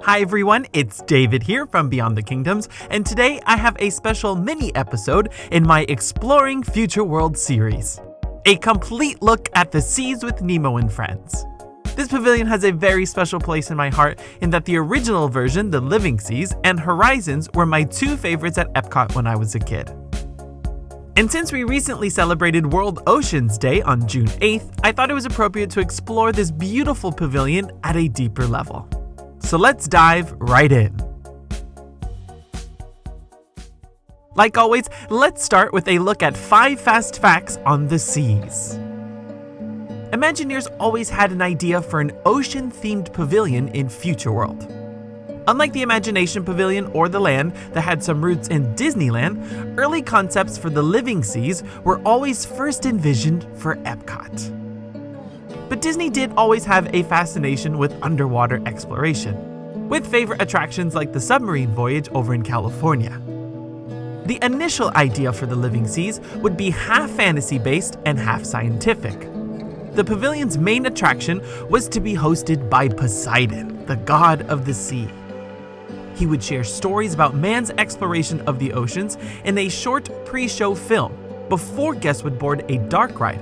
Hi everyone, it's David here from Beyond the Kingdoms, and today I have a special mini episode in my Exploring Future World series. A complete look at the seas with Nemo and Friends. This pavilion has a very special place in my heart in that the original version, the Living Seas, and Horizons were my two favorites at Epcot when I was a kid. And since we recently celebrated World Oceans Day on June 8th, I thought it was appropriate to explore this beautiful pavilion at a deeper level. So let's dive right in. Like always, let's start with a look at 5 fast facts on the seas. Imagineers always had an idea for an ocean-themed pavilion in Future World. Unlike the Imagination Pavilion or the Land that had some roots in Disneyland, early concepts for the Living Seas were always first envisioned for Epcot. But Disney did always have a fascination with underwater exploration, with favorite attractions like the submarine voyage over in California. The initial idea for the Living Seas would be half fantasy-based and half scientific. The pavilion's main attraction was to be hosted by Poseidon, the god of the sea. He would share stories about man's exploration of the oceans in a short pre-show film before guests would board a dark ride,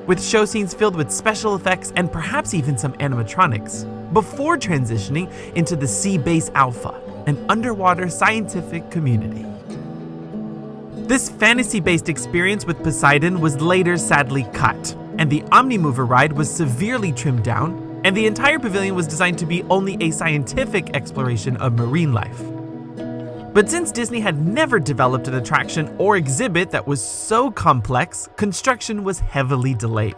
with show scenes filled with special effects and perhaps even some animatronics, before transitioning into the SeaBase Alpha, an underwater scientific community. This fantasy-based experience with Poseidon was later sadly cut, and the Omnimover ride was severely trimmed down, and the entire pavilion was designed to be only a scientific exploration of marine life. But since Disney had never developed an attraction or exhibit that was so complex, construction was heavily delayed.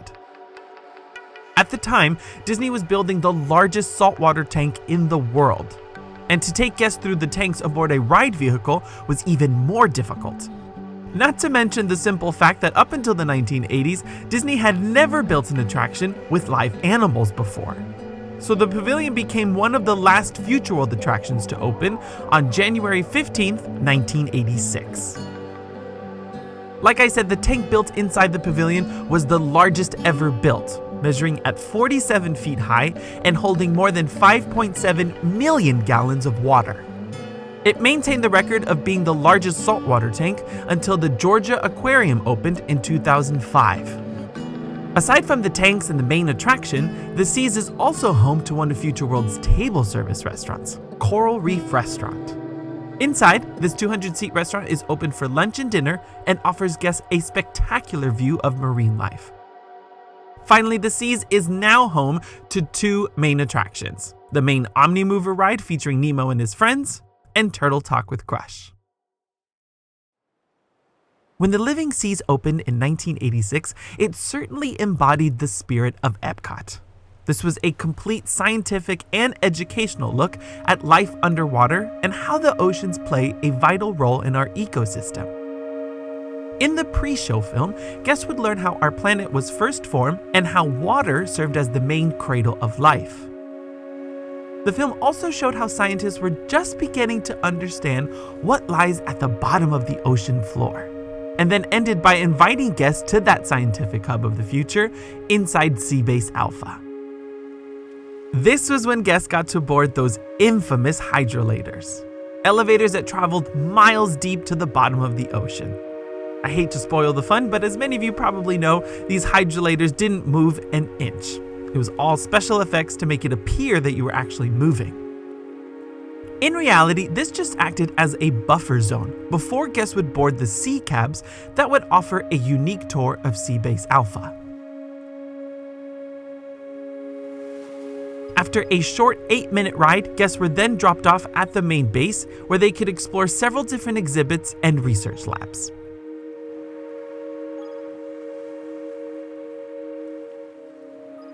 At the time, Disney was building the largest saltwater tank in the world, and to take guests through the tanks aboard a ride vehicle was even more difficult. Not to mention the simple fact that up until the 1980s, Disney had never built an attraction with live animals before. So the pavilion became one of the last Future World attractions to open on January 15th, 1986. Like I said, the tank built inside the pavilion was the largest ever built, measuring at 47 feet high and holding more than 5.7 million gallons of water. It maintained the record of being the largest saltwater tank until the Georgia Aquarium opened in 2005. Aside from the tanks and the main attraction, the Seas is also home to one of Future World's table service restaurants, Reef Restaurant. Inside, this 200-seat restaurant is open for lunch and dinner and offers guests a spectacular view of marine life. Finally, the Seas is now home to 2 main attractions, the main Omnimover ride featuring Nemo and his friends, and Turtle Talk with Crush. When the Living Seas opened in 1986, it certainly embodied the spirit of Epcot. This was a complete scientific and educational look at life underwater and how the oceans play a vital role in our ecosystem. In the pre-show film, guests would learn how our planet was first formed and how water served as the main cradle of life. The film also showed how scientists were just beginning to understand what lies at the bottom of the ocean floor, and then ended by inviting guests to that scientific hub of the future inside SeaBase Alpha. This was when guests got to board those infamous hydrolators, elevators that traveled miles deep to the bottom of the ocean. I hate to spoil the fun, but as many of you probably know, these hydrolators didn't move an inch. It was all special effects to make it appear that you were actually moving. In reality, this just acted as a buffer zone before guests would board the sea cabs that would offer a unique tour of SeaBase Alpha. After a short 8-minute ride, guests were then dropped off at the main base where they could explore several different exhibits and research labs.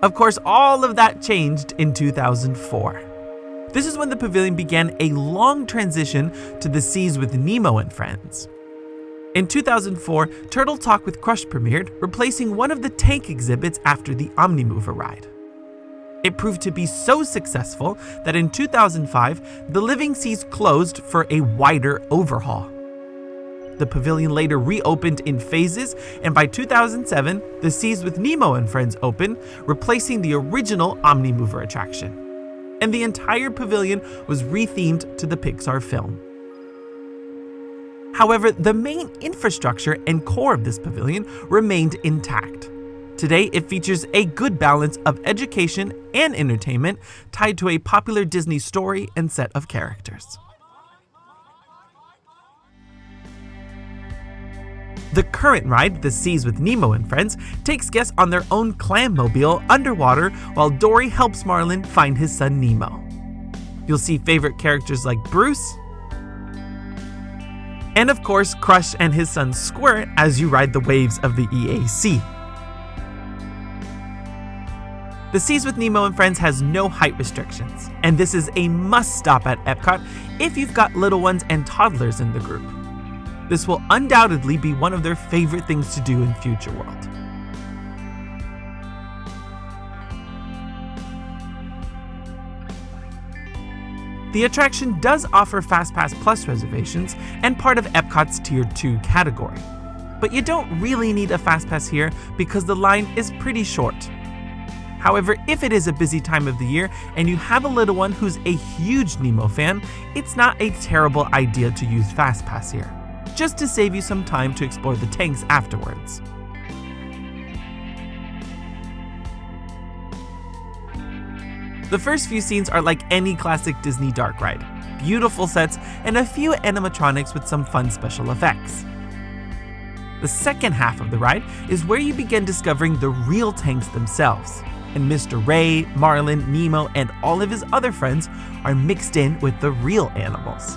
Of course, all of that changed in 2004. This is when the pavilion began a long transition to the seas with Nemo and Friends. In 2004, Turtle Talk with Crush premiered, replacing one of the tank exhibits after the Omnimover ride. It proved to be so successful that in 2005, the Living Seas closed for a wider overhaul. The pavilion later reopened in phases, and by 2007, the Seas with Nemo and Friends opened, replacing the original Omnimover attraction. and the entire pavilion was rethemed to the Pixar film. However, the main infrastructure and core of this pavilion remained intact. Today, it features a good balance of education and entertainment tied to a popular Disney story and set of characters. The current ride, The Seas with Nemo and Friends, takes guests on their own clam-mobile underwater while Dory helps Marlin find his son Nemo. You'll see favorite characters like Bruce, and of course Crush and his son Squirt as you ride the waves of the EAC. The Seas with Nemo and Friends has no height restrictions, and this is a must-stop at Epcot if you've got little ones and toddlers in the group. This will undoubtedly be one of their favorite things to do in Future World. The attraction does offer FASTPASS Plus reservations and part of Epcot's Tier 2 category. But you don't really need a FASTPASS here because the line is pretty short. However, if it is a busy time of the year and you have a little one who's a huge Nemo fan, it's not a terrible idea to use FASTPASS here, just to save you some time to explore the tanks afterwards. The first few scenes are like any classic Disney dark ride, beautiful sets and a few animatronics with some fun special effects. The second half of the ride is where you begin discovering the real tanks themselves, and Mr. Ray, Marlin, Nemo, and all of his other friends are mixed in with the real animals.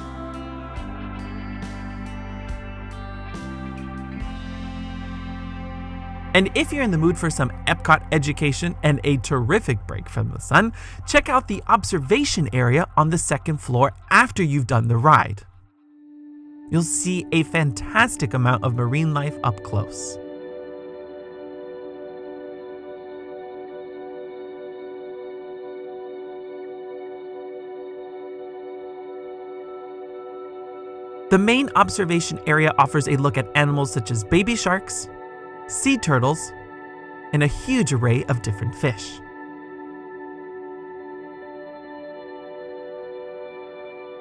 And if you're in the mood for some Epcot education and a terrific break from the sun, check out the observation area on the second floor after you've done the ride. You'll see a fantastic amount of marine life up close. The main observation area offers a look at animals such as baby sharks, sea turtles, and a huge array of different fish.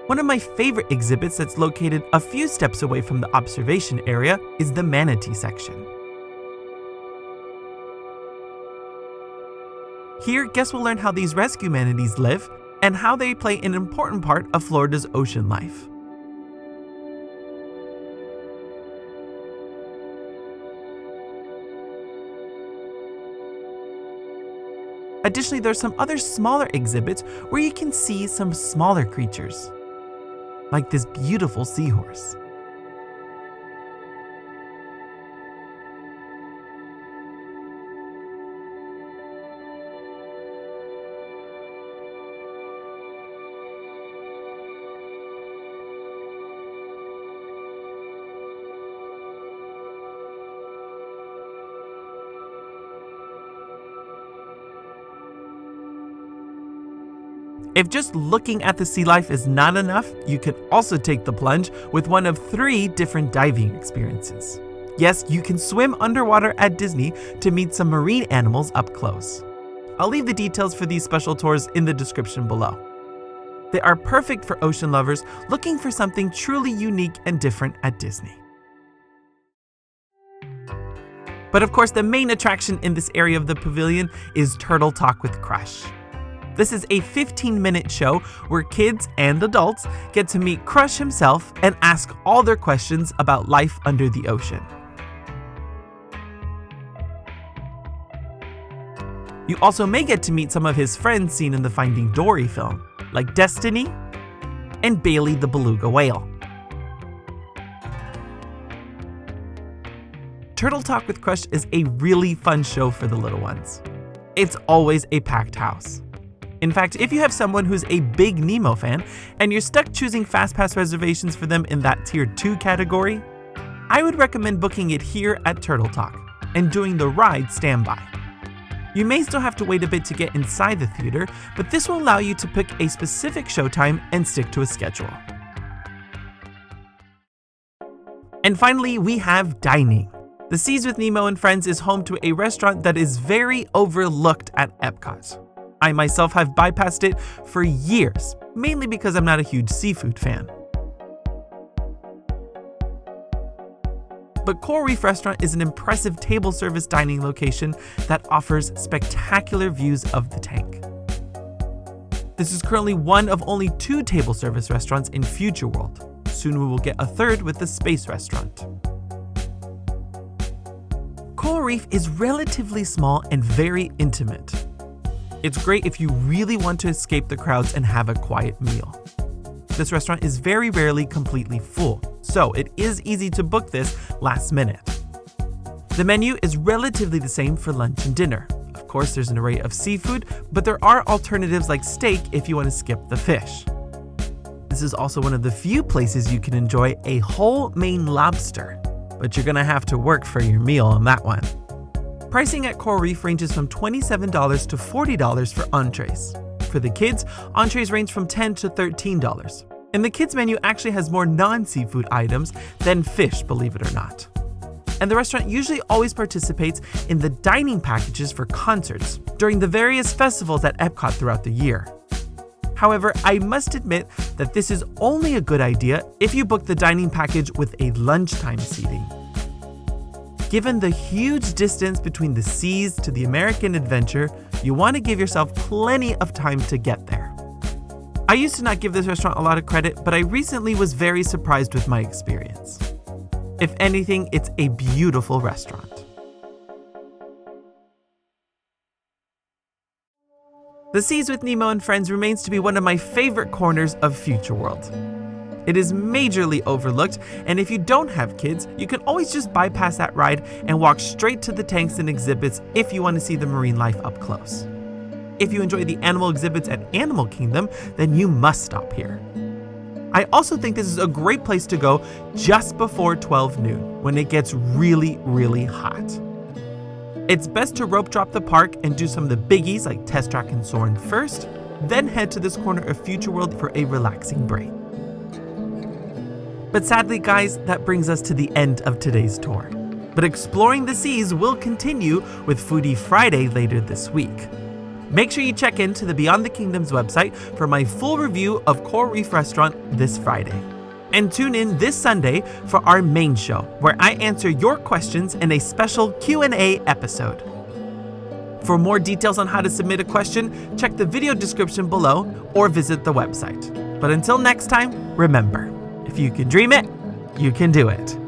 One of my favorite exhibits that's located a few steps away from the observation area is the manatee section. Here, guests will learn how these rescue manatees live and how they play an important part of Florida's ocean life. Additionally, there's some other smaller exhibits where you can see some smaller creatures, like this beautiful seahorse. If just looking at the sea life is not enough, you can also take the plunge with one of 3 different diving experiences. Yes, you can swim underwater at Disney to meet some marine animals up close. I'll leave the details for these special tours in the description below. They are perfect for ocean lovers looking for something truly unique and different at Disney. But of course, the main attraction in this area of the pavilion is Turtle Talk with Crush. This is a 15-minute show where kids and adults get to meet Crush himself and ask all their questions about life under the ocean. You also may get to meet some of his friends seen in the Finding Dory film, like Destiny and Bailey the beluga whale. Turtle Talk with Crush is a really fun show for the little ones. It's always a packed house. In fact, if you have someone who's a big Nemo fan and you're stuck choosing FASTPASS reservations for them in that Tier 2 category, I would recommend booking it here at Turtle Talk and doing the ride standby. You may still have to wait a bit to get inside the theater, but this will allow you to pick a specific showtime and stick to a schedule. And finally, we have dining. The Seas with Nemo and Friends is home to a restaurant that is very overlooked at Epcot. I myself have bypassed it for years, mainly because I'm not a huge seafood fan. But Coral Reef Restaurant is an impressive table service dining location that offers spectacular views of the tank. This is currently one of only 2 table service restaurants in Future World. Soon we will get a third with the Space Restaurant. Coral Reef is relatively small and very intimate. It's great if you really want to escape the crowds and have a quiet meal. This restaurant is very rarely completely full, so it is easy to book this last minute. The menu is relatively the same for lunch and dinner. Of course, there's an array of seafood, but there are alternatives like steak if you want to skip the fish. This is also one of the few places you can enjoy a whole Maine lobster, but you're gonna have to work for your meal on that one. Pricing at Coral Reef ranges from $27 to $40 for entrees. For the kids, entrees range from $10 to $13. And the kids menu actually has more non-seafood items than fish, believe it or not. And the restaurant usually always participates in the dining packages for concerts during the various festivals at Epcot throughout the year. However, I must admit that this is only a good idea if you book the dining package with a lunchtime seating. Given the huge distance between the seas to the American Adventure, you want to give yourself plenty of time to get there. I used to not give this restaurant a lot of credit, but I recently was very surprised with my experience. If anything, it's a beautiful restaurant. The Seas with Nemo and Friends remains to be one of my favorite corners of Future World. It is majorly overlooked, and if you don't have kids, you can always just bypass that ride and walk straight to the tanks and exhibits if you want to see the marine life up close. If you enjoy the animal exhibits at Animal Kingdom, then you must stop here. I also think this is a great place to go just before 12 noon, when it gets really, really hot. It's best to rope drop the park and do some of the biggies like Test Track and Soarin' first, then head to this corner of Future World for a relaxing break. But sadly, guys, that brings us to the end of today's tour. But exploring the seas will continue with Foodie Friday later this week. Make sure you check into the Beyond the Kingdoms website for my full review of Coral Reef Restaurant this Friday. And tune in this Sunday for our main show, where I answer your questions in a special Q&A episode. For more details on how to submit a question, check the video description below or visit the website. But until next time, remember, if you can dream it, you can do it.